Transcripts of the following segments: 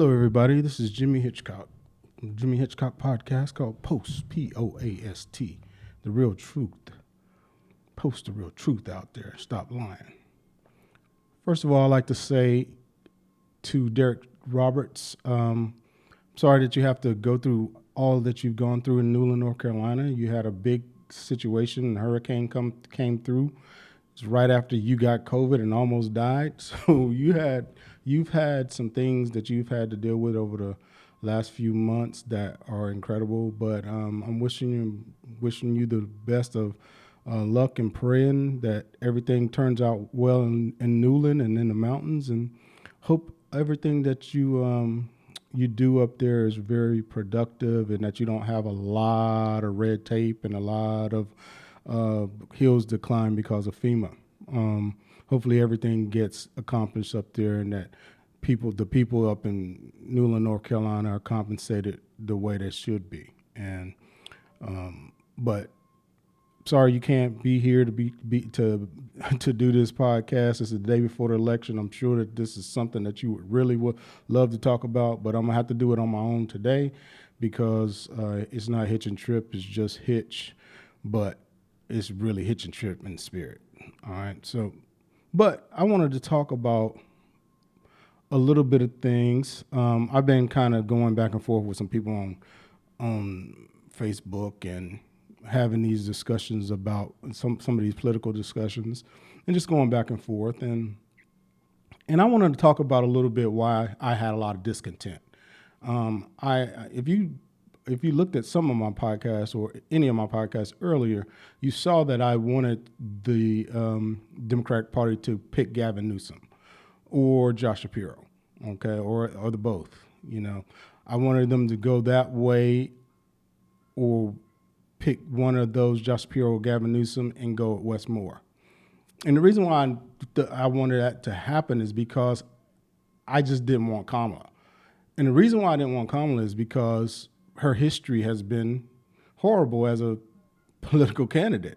Hello, everybody. This is Jimmy Hitchcock. Jimmy Hitchcock podcast called Post, P-O-A-S-T, The Real Truth. Post the real truth out there. Stop lying. First of all, I'd like to say to Derek Roberts, sorry that you have to go through all that you've gone through in Newland, North Carolina. You had a big situation, a hurricane came through. It's right after you got COVID and almost died. So you've had some things that you've had to deal with over the last few months that are incredible. But I'm wishing you the best of luck and praying that everything turns out well in Newland and in the mountains, and hope everything that you do up there is very productive, and that you don't have a lot of red tape and a lot of hills to climb because of FEMA. Hopefully everything gets accomplished up there, and that the people up in Newland, North Carolina are compensated the way they should be. And but sorry you can't be here to to do this podcast. It's the day before the election. I'm sure that this is something that you would love to talk about, but I'm gonna have to do it on my own today because it's not Hitch and Trip. It's just Hitch, but it's really Hitch and Trip in spirit. All right. So, but I wanted to talk about a little bit of things. I've been kind of going back and forth with some people on Facebook and having these discussions about some of these political discussions, and just going back and forth. And I wanted to talk about a little bit why I had a lot of discontent. If you looked at some of my podcasts or any of my podcasts earlier, you saw that I wanted the Democratic Party to pick Gavin Newsom or Josh Shapiro, okay, or the both. You know, I wanted them to go that way, or pick one of those, Josh Shapiro or Gavin Newsom, and go at Wes Moore. And the reason why I wanted that to happen is because I just didn't want Kamala. And the reason why I didn't want Kamala is because her history has been horrible as a political candidate,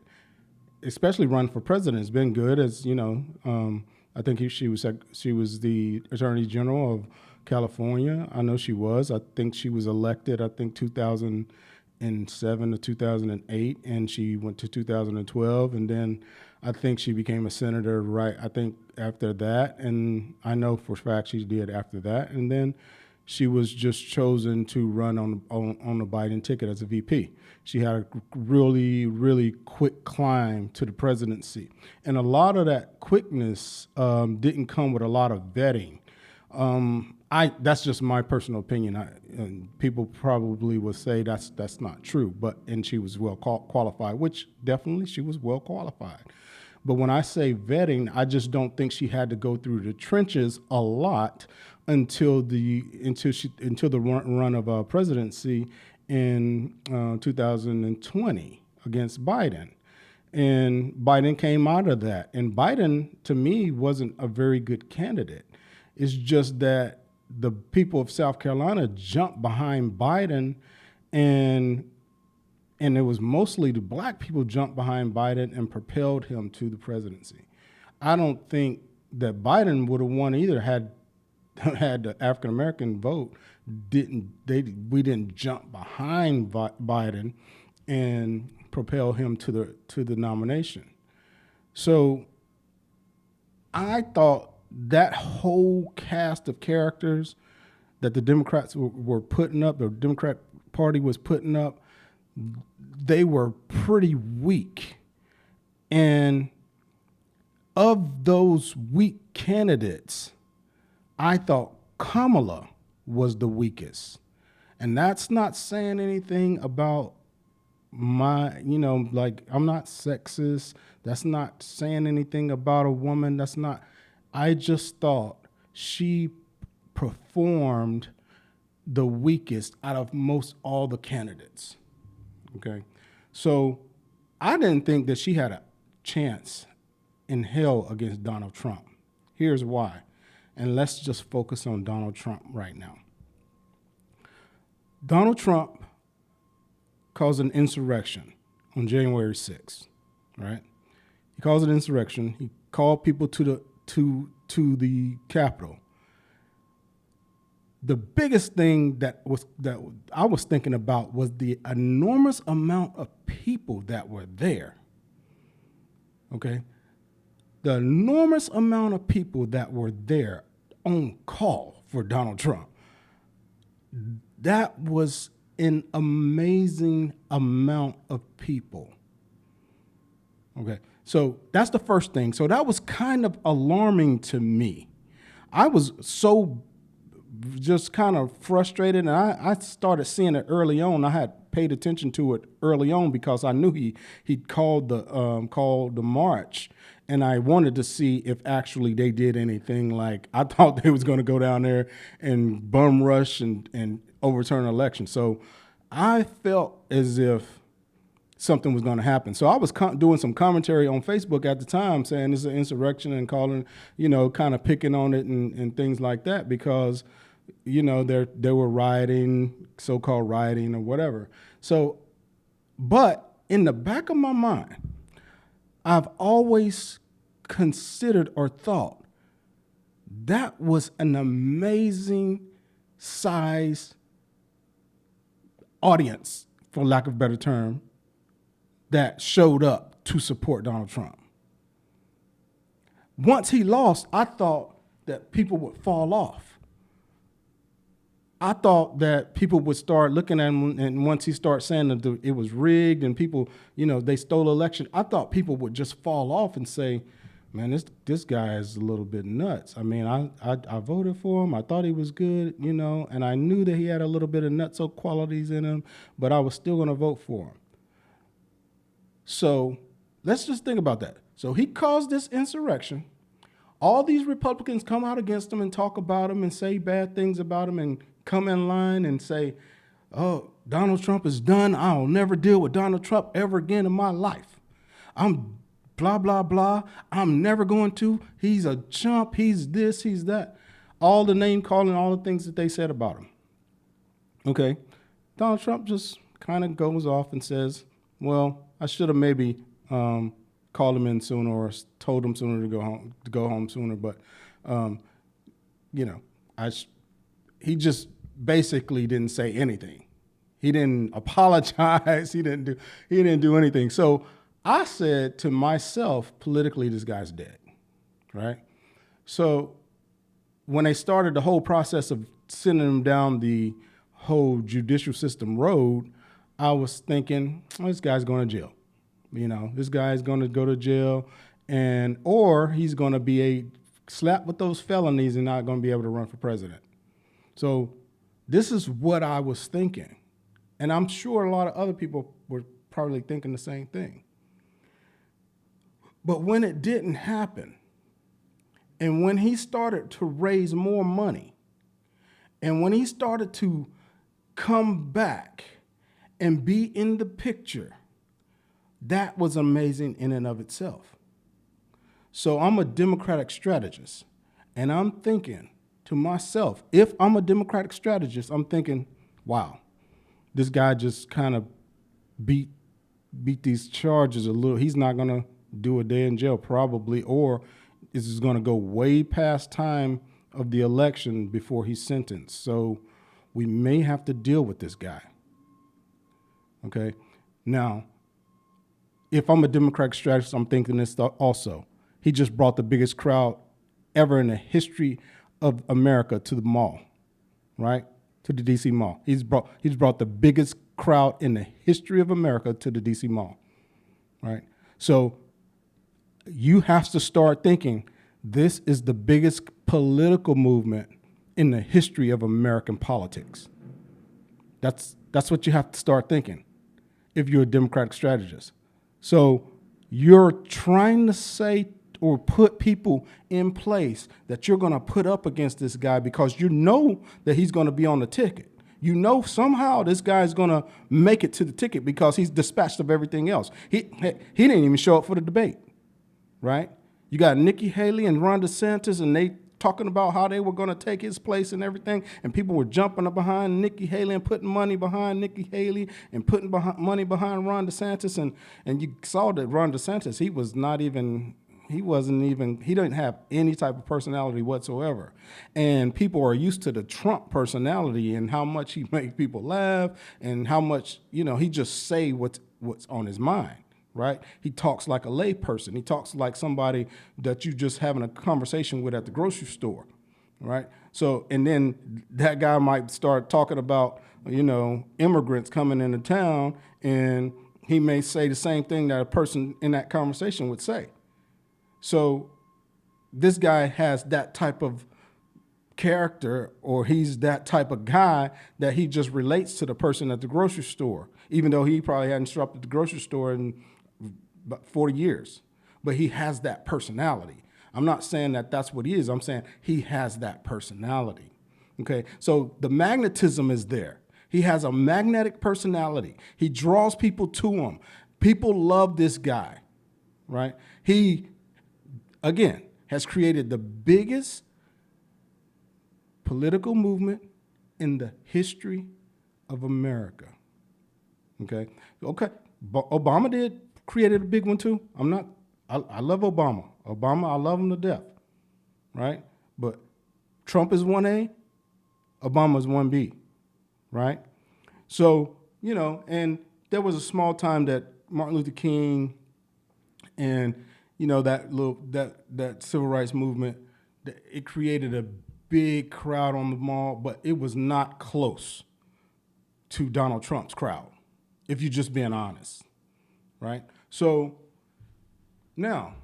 especially run for president. It's been good, as you know. I think she was the Attorney General of California. I know she was. I think she was elected, 2007 to 2008, and she went to 2012, and then I think she became a senator after that, and I know for a fact she did after that, and then she was just chosen to run on the Biden ticket as a VP. She had a really, really quick climb to the presidency. And a lot of that quickness didn't come with a lot of vetting. That's just my personal opinion. And people probably would say that's not true, and she was well qualified, which definitely she was well qualified. But when I say vetting, I just don't think she had to go through the trenches a lot until the run of presidency in 2020 against Biden. And Biden came out of that. And Biden, to me, wasn't a very good candidate. It's just that the people of South Carolina jumped behind Biden, and it was mostly the black people jumped behind Biden and propelled him to the presidency. I don't think that Biden would have won either had the African American vote. We didn't jump behind Biden and propel him to the nomination. So I thought that whole cast of characters that the Democrats were putting up, the Democrat Party was putting up, they were pretty weak. And of those weak candidates, I thought Kamala was the weakest. And that's not saying anything about I'm not sexist. That's not saying anything about a woman. I just thought she performed the weakest out of most all the candidates. Okay. So I didn't think that she had a chance in hell against Donald Trump. Here's why. And let's just focus on Donald Trump right now. Donald Trump caused an insurrection on January 6th, right? He caused an insurrection. He called people to the Capitol. the biggest thing that I was thinking about was the enormous amount of people that were there. Okay, the enormous amount of people that were there on call for Donald Trump. That was an amazing amount of people. Okay, so that's the first thing. So that was kind of alarming to me. I was so just kind of frustrated, and I started seeing it early on. I had paid attention to it early on because I knew he called the march, and I wanted to see if actually they did anything. Like, I thought they was going to go down there and bum rush and overturn an election. So I felt as if something was going to happen. So I was doing some commentary on Facebook at the time saying this is an insurrection and calling, kind of picking on it and things like that because, they were rioting, so-called rioting or whatever. So, but in the back of my mind, I've always considered or thought that was an amazing size audience, for lack of a better term, that showed up to support Donald Trump. Once he lost, I thought that people would fall off. I thought that people would start looking at him, and once he started saying that it was rigged and people, they stole the election, I thought people would just fall off and say, man, this guy is a little bit nuts. I mean, I voted for him. I thought he was good, and I knew that he had a little bit of nutso qualities in him, but I was still going to vote for him. So let's just think about that. So he caused this insurrection. All these Republicans come out against him and talk about him and say bad things about him and come in line and say, oh, Donald Trump is done. I'll never deal with Donald Trump ever again in my life. I'm blah, blah, blah. I'm never going to. He's a chump. He's this, he's that. All the name calling, all the things that they said about him. Okay. Donald Trump just kind of goes off and says, well, I should have maybe called him in sooner or told him sooner to go home sooner. But, he just basically didn't say anything. He didn't apologize. He didn't do anything. So I said to myself, politically, this guy's dead, right? So when they started the whole process of sending him down the whole judicial system road, I was thinking, oh, this guy's going to jail. This guy's going to go to jail, or he's going to be slapped with those felonies and not going to be able to run for president. So this is what I was thinking. And I'm sure a lot of other people were probably thinking the same thing. But when it didn't happen, and when he started to raise more money, and when he started to come back and be in the picture, that was amazing in and of itself. So I'm a Democratic strategist, and I'm thinking to myself, if I'm a Democratic strategist, I'm thinking, wow, this guy just kind of beat these charges a little. He's not going to do a day in jail probably, or this is going to go way past time of the election before he's sentenced. So we may have to deal with this guy. Okay. Now, if I'm a Democratic strategist, I'm thinking this also. He just brought the biggest crowd ever in the history of America to the mall, right? To the DC Mall. He's brought the biggest crowd in the history of America to the DC Mall, right? So you have to start thinking this is the biggest political movement in the history of American politics. That's what you have to start thinking if you're a Democratic strategist. So you're trying to say or put people in place that you're going to put up against this guy because you know that he's going to be on the ticket. You know somehow this guy's going to make it to the ticket because he's dispatched of everything else. He didn't even show up for the debate, right? You got Nikki Haley and Ron DeSantis, and they talking about how they were going to take his place and everything, and people were jumping up behind Nikki Haley and putting money behind Nikki Haley and putting money behind Ron DeSantis, and you saw that Ron DeSantis, he was not even he didn't have any type of personality whatsoever. And people are used to the Trump personality and how much he makes people laugh and how much, he just say what's on his mind, right? He talks like a lay person. He talks like somebody that you just having a conversation with at the grocery store, right? So, and then that guy might start talking about, immigrants coming into town, and he may say the same thing that a person in that conversation would say. So this guy has that type of character, or he's that type of guy that he just relates to the person at the grocery store, even though he probably hadn't shopped at the grocery store in about 40 years. But he has that personality. I'm not saying that that's what he is. I'm saying he has that personality. Okay, so the magnetism is there. He has a magnetic personality. He draws people to him. People love this guy, right? He, again, has created the biggest political movement in the history of America. Okay. Obama created a big one too. I love Obama. I love him to death, right? But Trump is 1A, Obama is 1B, right? So, and there was a small time that Martin Luther King and, that civil rights movement, it created a big crowd on the mall, but it was not close to Donald Trump's crowd, if you're just being honest, right? So now,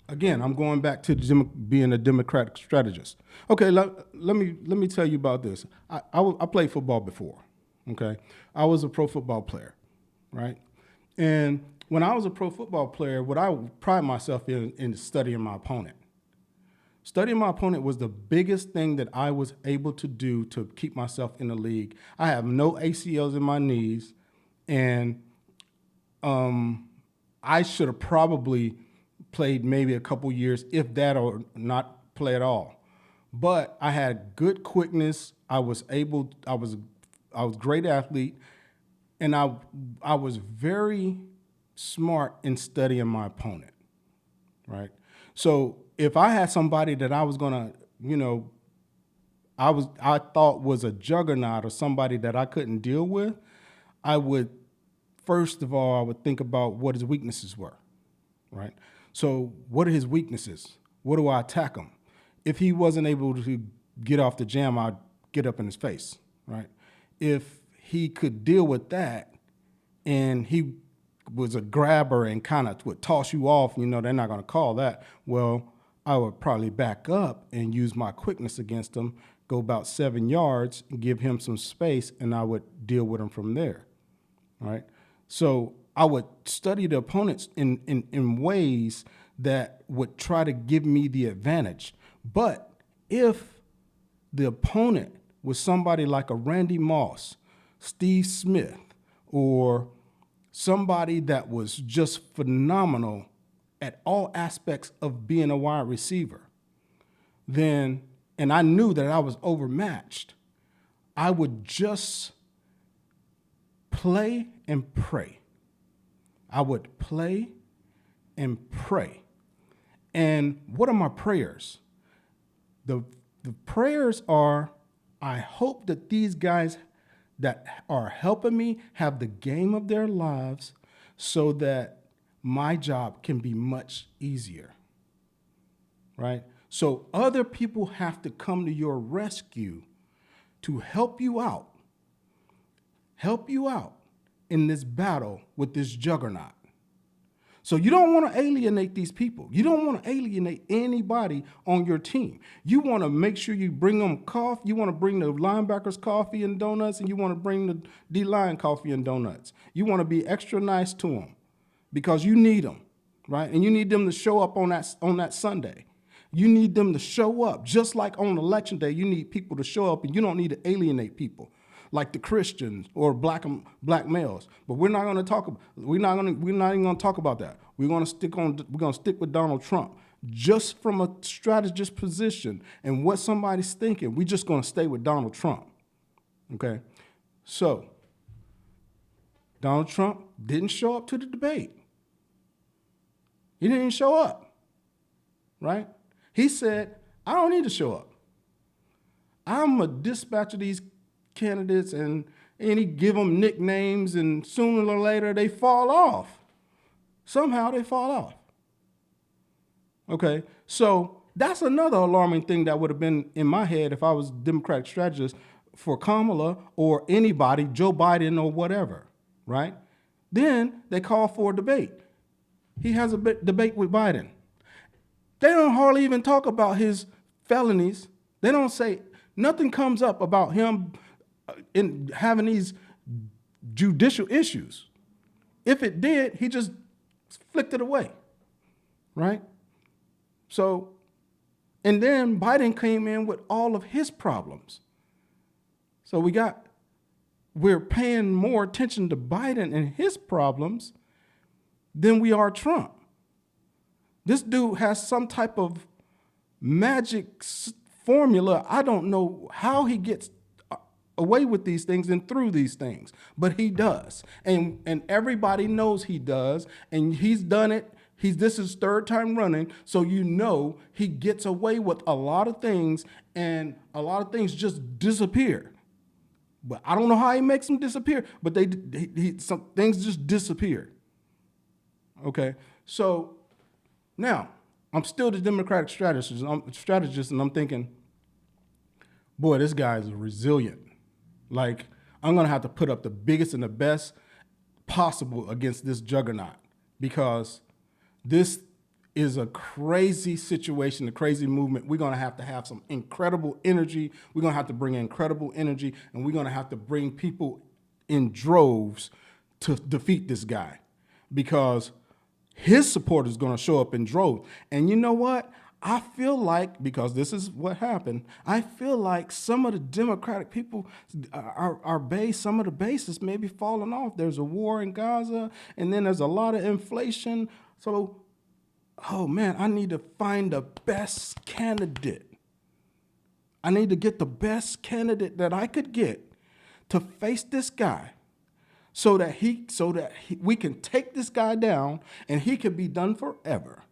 again, I'm going back to being a Democratic strategist. Okay, let me tell you about this. I played football before, okay? I was a pro football player, right? And when I was a pro football player, what I pride myself in studying my opponent. Studying my opponent was the biggest thing that I was able to do to keep myself in the league. I have no ACLs in my knees, and I should have probably played maybe a couple years, if that, or not play at all. But I had good quickness. I was a great athlete, and I was very smart in studying my opponent, right? So if I had somebody that I was gonna, I thought was a juggernaut or somebody that I couldn't deal with, I would, first of all, I would think about what his weaknesses were, right? So what are his weaknesses? What do I attack him? If he wasn't able to get off the jam, I'd get up in his face, right? If he could deal with that and he was a grabber and kind of would toss you off, they're not going to call that. Well, I would probably back up and use my quickness against him, go about 7 yards, and give him some space, and I would deal with him from there, right? So I would study the opponents in ways that would try to give me the advantage. But if the opponent was somebody like a Randy Moss, Steve Smith, or somebody that was just phenomenal at all aspects of being a wide receiver, then, and I knew that I was overmatched, I would just play and pray. I would play and pray. And what are my prayers? The prayers are, I hope that these guys that are helping me have the game of their lives so that my job can be much easier, right? So other people have to come to your rescue to help you out in this battle with this juggernaut. So you don't want to alienate these people. You don't want to alienate anybody on your team. You want to make sure you bring them coffee. You want to bring the linebackers coffee and donuts, and you want to bring the D-line coffee and donuts. You want to be extra nice to them because you need them, right? And you need them to show up on that Sunday. You need them to show up. Just like on election day, you need people to show up, and you don't need to alienate people like the Christians or black males. But we're not even going to talk about that. We're going to stick with Donald Trump. Just from a strategist position and what somebody's thinking, we're just going to stay with Donald Trump. Okay? So, Donald Trump didn't show up to the debate. He didn't show up. right? He said, I don't need to show up. I'm a dispatch of these candidates, and he give them nicknames, and sooner or later they fall off. Somehow they fall off. Okay, so that's another alarming thing that would have been in my head if I was Democratic strategist for Kamala or anybody, Joe Biden or whatever, right? Then they call for a debate. He has a debate with Biden. They don't hardly even talk about his felonies. They don't say, nothing comes up about him in having these judicial issues. If it did, he just flicked it away, right? So, and then Biden came in with all of his problems. So we're paying more attention to Biden and his problems than we are Trump. This dude has some type of magic formula. I don't know how he gets away with these things and through these things, but he does. And everybody knows he does, and he's done it. This is third time running, so you know he gets away with a lot of things, and a lot of things just disappear. But I don't know how he makes them disappear, but some things just disappear. Okay, so now I'm still the Democratic strategist, and I'm thinking, boy, this guy is resilient. Like, I'm gonna have to put up the biggest and the best possible against this juggernaut, because this is a crazy situation, a crazy movement. We're going to have some incredible energy. We're going to have to bring incredible energy, and we're going to have to bring people in droves to defeat this guy, because his support is going to show up in droves. And you know what? I feel like, because this is what happened, I feel like some of the Democratic people, some of the base is maybe falling off. There's a war in Gaza, and then there's a lot of inflation. So, oh man, I need to find the best candidate. I need to get the best candidate that I could get to face this guy, so that we can take this guy down and he can be done forever.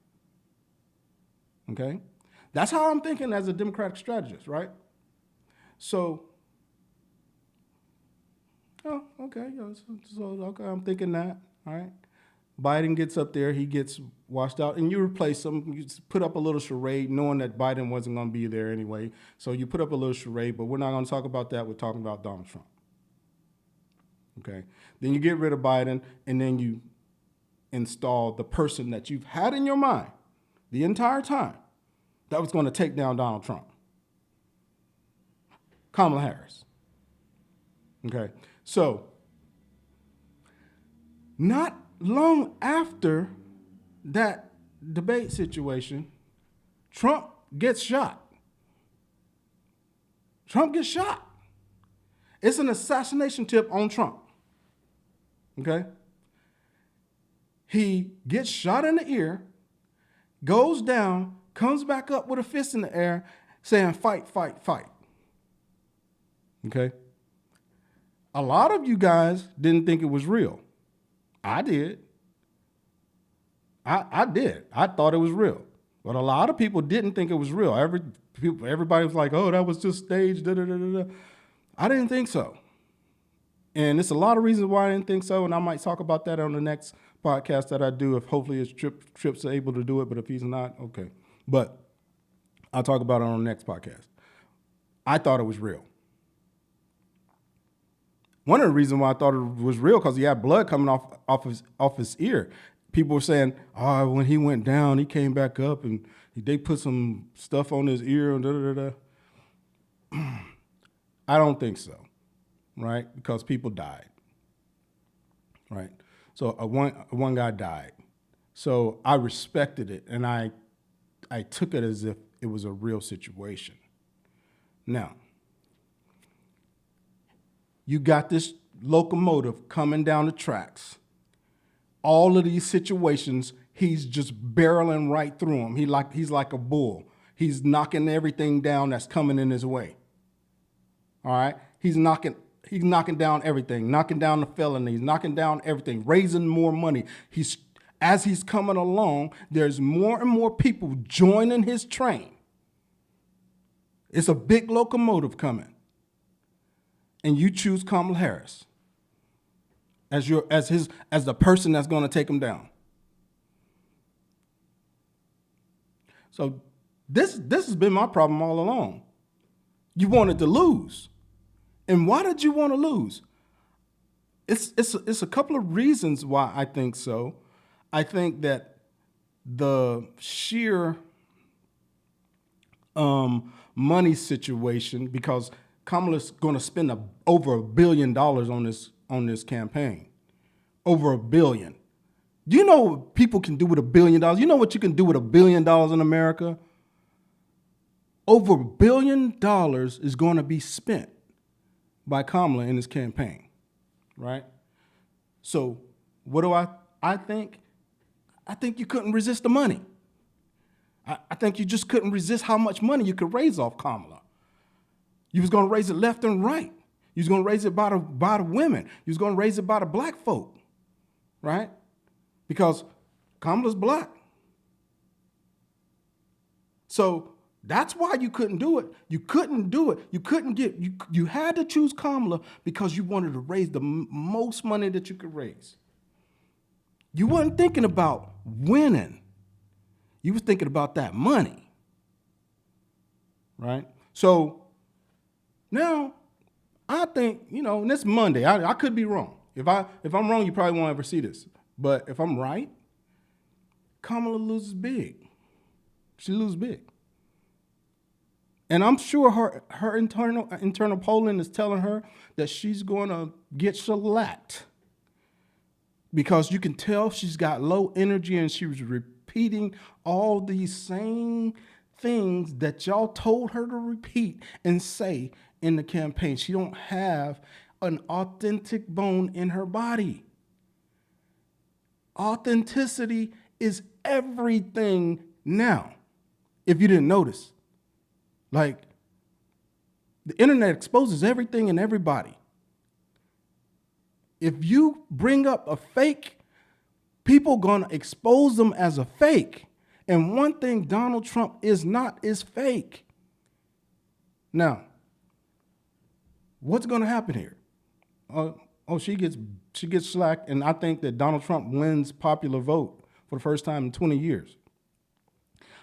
Okay? That's how I'm thinking as a Democratic strategist, right? So, okay, I'm thinking that, all right? Biden gets up there, he gets washed out, and you replace him. You just put up a little charade, knowing that Biden wasn't going to be there anyway. So you put up a little charade, but we're not going to talk about that. We're talking about Donald Trump. Okay? Then you get rid of Biden, and then you install the person that you've had in your mind the entire time that was going to take down Donald Trump. Kamala Harris. Okay? So, not long after that debate situation, Trump gets shot. Trump gets shot. It's an assassination tip on Trump. Okay? He gets shot in the ear, goes down, comes back up with a fist in the air, saying, fight, fight, fight. Okay? A lot of you guys didn't think it was real. I did. I did. I thought it was real. But a lot of people didn't think it was real. Everybody was like, oh, that was just staged. Da, da, da, da. I didn't think so. And it's a lot of reasons why I didn't think so, and I might talk about that on the next podcast that I do, if hopefully Tripp's able to do it, but if he's not, okay. But I'll talk about it on the next podcast. I thought it was real. One of the reasons why I thought it was real, because he had blood coming off his ear. People were saying, oh, when he went down, he came back up, and they put some stuff on his ear, and da-da-da-da. I don't think so, right? Because people died, right? So one guy died. So I respected it, and I took it as if it was a real situation. Now, you got this locomotive coming down the tracks. All of these situations, he's just barreling right through them. He's like a bull. He's knocking everything down that's coming in his way. All right? He's knocking down everything, knocking down the felonies, knocking down everything, raising more money. He's as he's coming along, there's more and more people joining his train. It's a big locomotive coming. And you choose Kamala Harris as the person that's going to take him down. So this has been my problem all along. You wanted to lose. And why did you want to lose? It's a couple of reasons why I think so. I think that the sheer money situation, because Kamala's going to spend over $1 billion on this campaign, over $1 billion. Do you know what people can do with $1 billion? You know what you can do with $1 billion in America? Over $1 billion is going to be spent by Kamala in his campaign, right? So what do I think? I think you couldn't resist the money. I think you just couldn't resist how much money you could raise off Kamala. You was going to raise it left and right. You was going to raise it by the women. You was going to raise it by the black folk, right? Because Kamala's black. So that's why you couldn't do it. You couldn't do it. You had to choose Kamala because you wanted to raise the most money that you could raise. You weren't thinking about winning. You was thinking about that money, right? So now I think, and it's Monday. I could be wrong. If I'm wrong, you probably won't ever see this. But if I'm right, Kamala loses big. She loses big. And I'm sure her internal polling is telling her that she's going to get shellacked, because you can tell she's got low energy and she was repeating all these same things that y'all told her to repeat and say in the campaign. She don't have an authentic bone in her body. Authenticity is everything now, if you didn't notice. Like, the internet exposes everything and everybody. If you bring up a fake, people gonna expose them as a fake. And one thing Donald Trump is not is fake. Now, what's gonna happen here? She gets slack, and I think that Donald Trump wins popular vote for the first time in 20 years.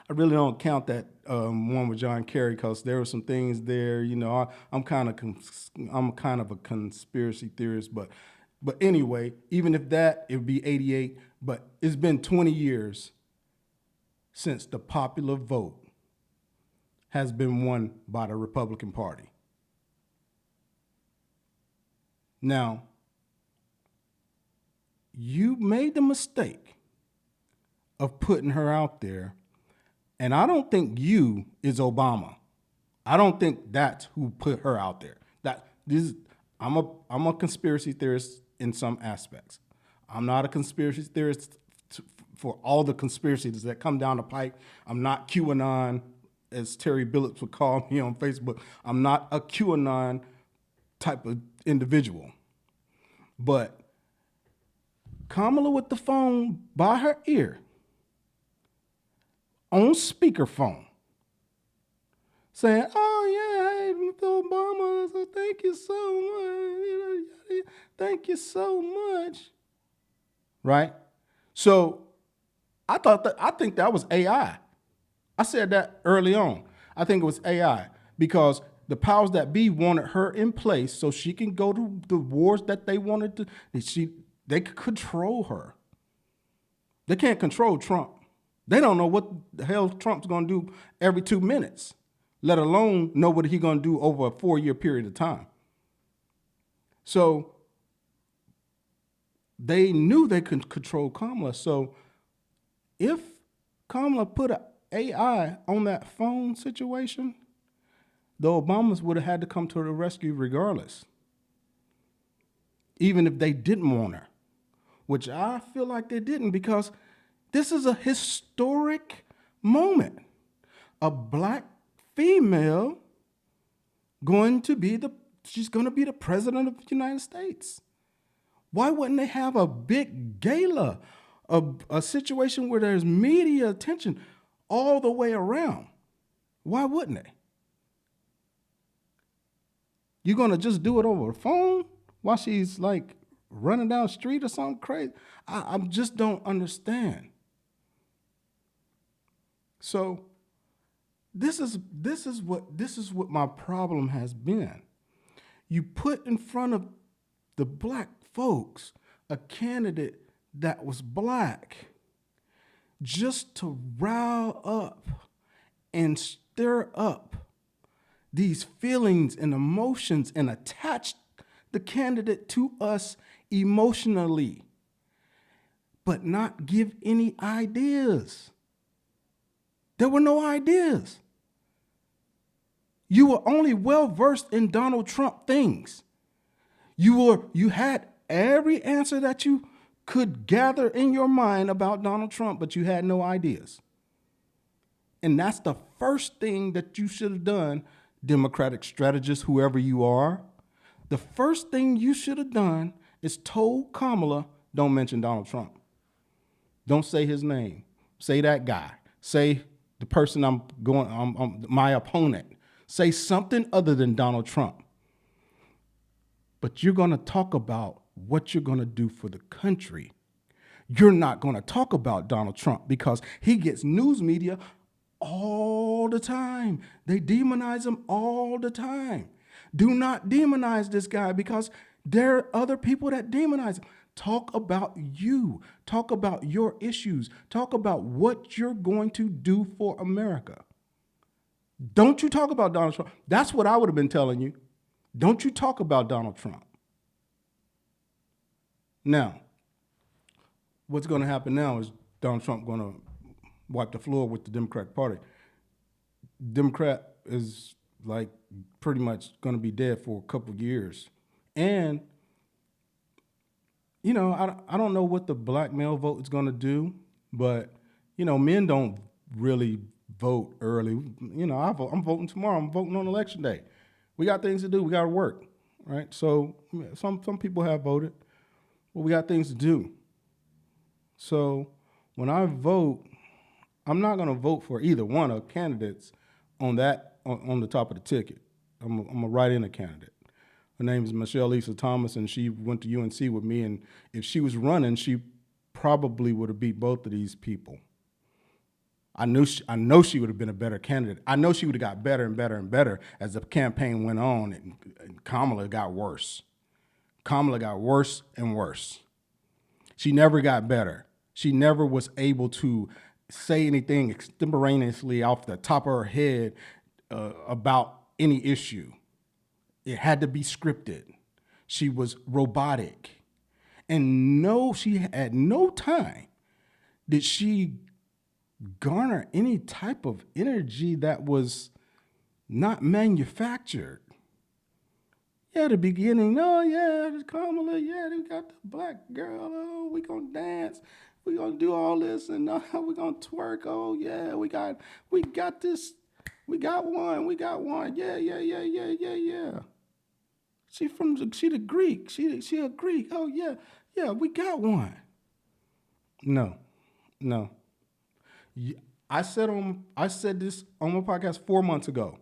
I really don't count that one with John Kerry, because there were some things there. I'm kind of a conspiracy theorist, but anyway, even if that, it would be 88. But it's been 20 years since the popular vote has been won by the Republican Party. Now, you made the mistake of putting her out there. And I don't think you is Obama. I don't think that's who put her out there. I'm a conspiracy theorist in some aspects. I'm not a conspiracy theorist for all the conspiracies that come down the pike. I'm not QAnon, as Terry Billups would call me on Facebook. I'm not a QAnon type of individual. But Kamala with the phone by her ear, on speakerphone, saying, "Oh yeah, hey, Mr. Obama, so thank you so much. Thank you so much." Right? So I think that was AI. I said that early on. I think it was AI, because the powers that be wanted her in place so she can go to the wars that they wanted to. They could control her. They can't control Trump. They don't know what the hell Trump's going to do every 2 minutes, let alone know what he's going to do over a 4-year period of time. So they knew they could control Kamala. So if Kamala put an AI on that phone situation, the Obamas would have had to come to the rescue regardless, even if they didn't want her, which I feel like they didn't, because this is a historic moment. A black female she's going to be the president of the United States. Why wouldn't they have a big gala, a situation where there's media attention all the way around. Why wouldn't they? You're gonna just do it over the phone while she's like running down the street or something crazy? I just don't understand. So this is what my problem has been. You put in front of the black folks a candidate that was black just to rile up and stir up these feelings and emotions and attach the candidate to us emotionally, but not give any ideas. There were no ideas. You were only well versed in Donald Trump things. You had every answer that you could gather in your mind about Donald Trump, but you had no ideas. And that's the first thing that you should have done, Democratic strategist, whoever you are. The first thing you should have done is told Kamala, don't mention Donald Trump. Don't say his name. Say that guy. Say the person I'm my opponent. Say something other than Donald Trump. But you're going to talk about what you're going to do for the country. You're not going to talk about Donald Trump because he gets news media all the time. They demonize him all the time. Do not demonize this guy because there are other people that demonize him. Talk about you. Talk about your issues. Talk about what you're going to do for America. Don't you talk about Donald Trump. That's what I would have been telling you. Don't you talk about Donald Trump. Now, what's going to happen now is Donald Trump going to wipe the floor with the Democratic Party. Democrat is like pretty much going to be dead for a couple of years. And, you know, I don't know what the black male vote is going to do, but, you know, men don't really vote early. You know, I'm voting tomorrow. I'm voting on election day. We got things to do. We got to work, right? So some people have voted, but we got things to do. So when I vote, I'm not going to vote for either one of candidates on the top of the ticket. I'm going to write in a candidate. Her name is Michelle Lisa Thomas, and she went to UNC with me. And if she was running, she probably would have beat both of these people. I know she would have been a better candidate. I know she would have got better and better and better as the campaign went on, and Kamala got worse. Kamala got worse and worse. She never got better. She never was able to say anything extemporaneously off the top of her head about any issue. It had to be scripted. She was robotic. And she had no time did she garner any type of energy that was not manufactured. Yeah, the beginning, oh yeah, Kamala, yeah, they got the black girl, oh, we gonna dance, we gonna do all this, and we gonna twerk, oh yeah, we got this, we got one, yeah. She the Greek, she a Greek, oh yeah, we got one. No. I said this on my podcast 4 months ago.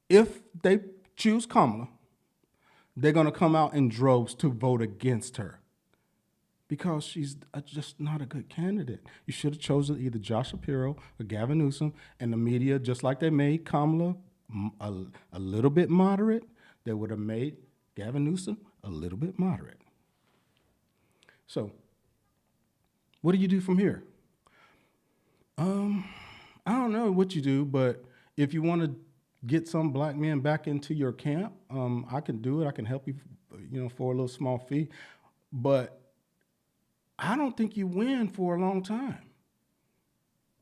If they choose Kamala, they're going to come out in droves to vote against her because she's just not a good candidate. You should have chosen either Josh Shapiro or Gavin Newsom, and the media, just like they made Kamala a little bit moderate, they would have made Gavin Newsom a little bit moderate. So, what do you do from here? I don't know what you do, but if you want to get some black men back into your camp, I can do it. I can help you, for a little small fee. But I don't think you win for a long time.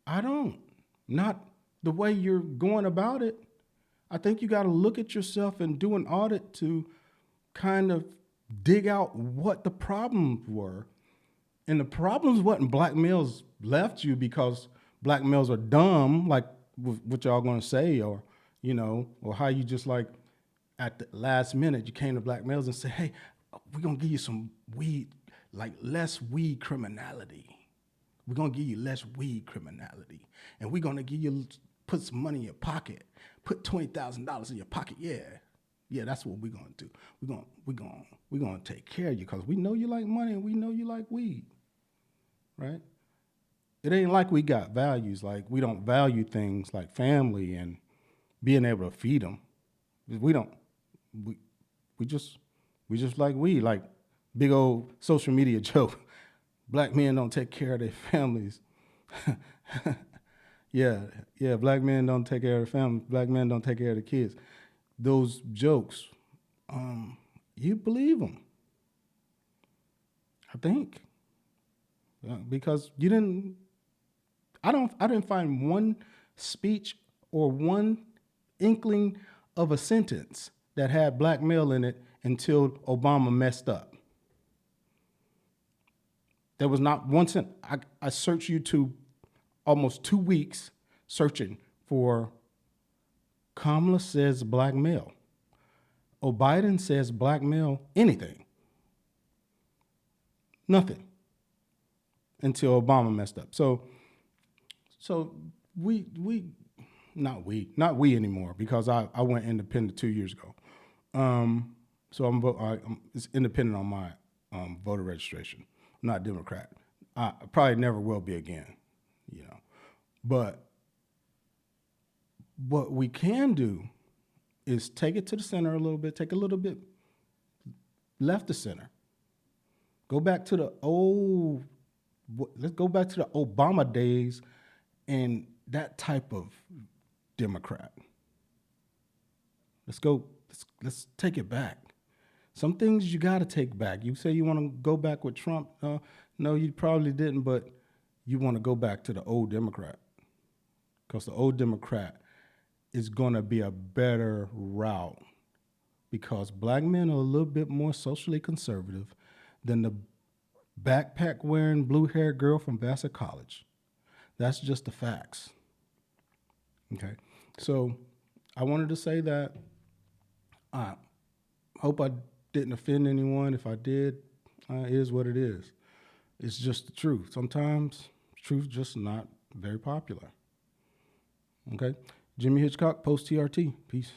I don't. Not the way you're going about it. I think you got to look at yourself and do an audit to kind of dig out what the problems were. And the problems wasn't black males left you because black males are dumb, like what y'all gonna say, or how you just like at the last minute you came to black males and said, hey, we're gonna give you some weed, like less weed criminality. We're going to give you less weed criminality. And we're going to give you, put some money in your pocket. Put $20,000 in your pocket. Yeah. Yeah, that's what we're going to do. We're going to take care of you because we know you like money and we know you like weed. Right? It ain't like we got values. Like we don't value things like family and being able to feed them. We don't. We, we just like weed. Like big old social media joke. Black men don't take care of their families. Yeah, yeah. Black men don't take care of their family. Black men don't take care of the kids. Those jokes, you believe them. I think because you didn't. I didn't find one speech or one inkling of a sentence that had black male in it until Obama messed up. There was not one sentence. I searched YouTube almost 2 weeks searching for Kamala says black male. Oh, Biden says black male anything. Nothing until Obama messed up. So we not we anymore because I went independent 2 years ago. So I'm it's independent on my voter registration. I'm not Democrat. I probably never will be again, you know. But what we can do is take it to the center a little bit, take a little bit left of center. Go back to the old, let's go back to the Obama days and that type of Democrat. Let's take it back. Some things you got to take back. You say you want to go back with Trump. No, you probably didn't, but you want to go back to the old Democrat because the old Democrat is going to be a better route because black men are a little bit more socially conservative than the backpack wearing blue haired girl from Vassar College. That's just the facts. Okay. So I wanted to say that I hope I didn't offend anyone. If I did, it is what it is. It's just the truth. Sometimes truth just not very popular. Okay. Jimmy Hitchcock, Post TRT. Peace.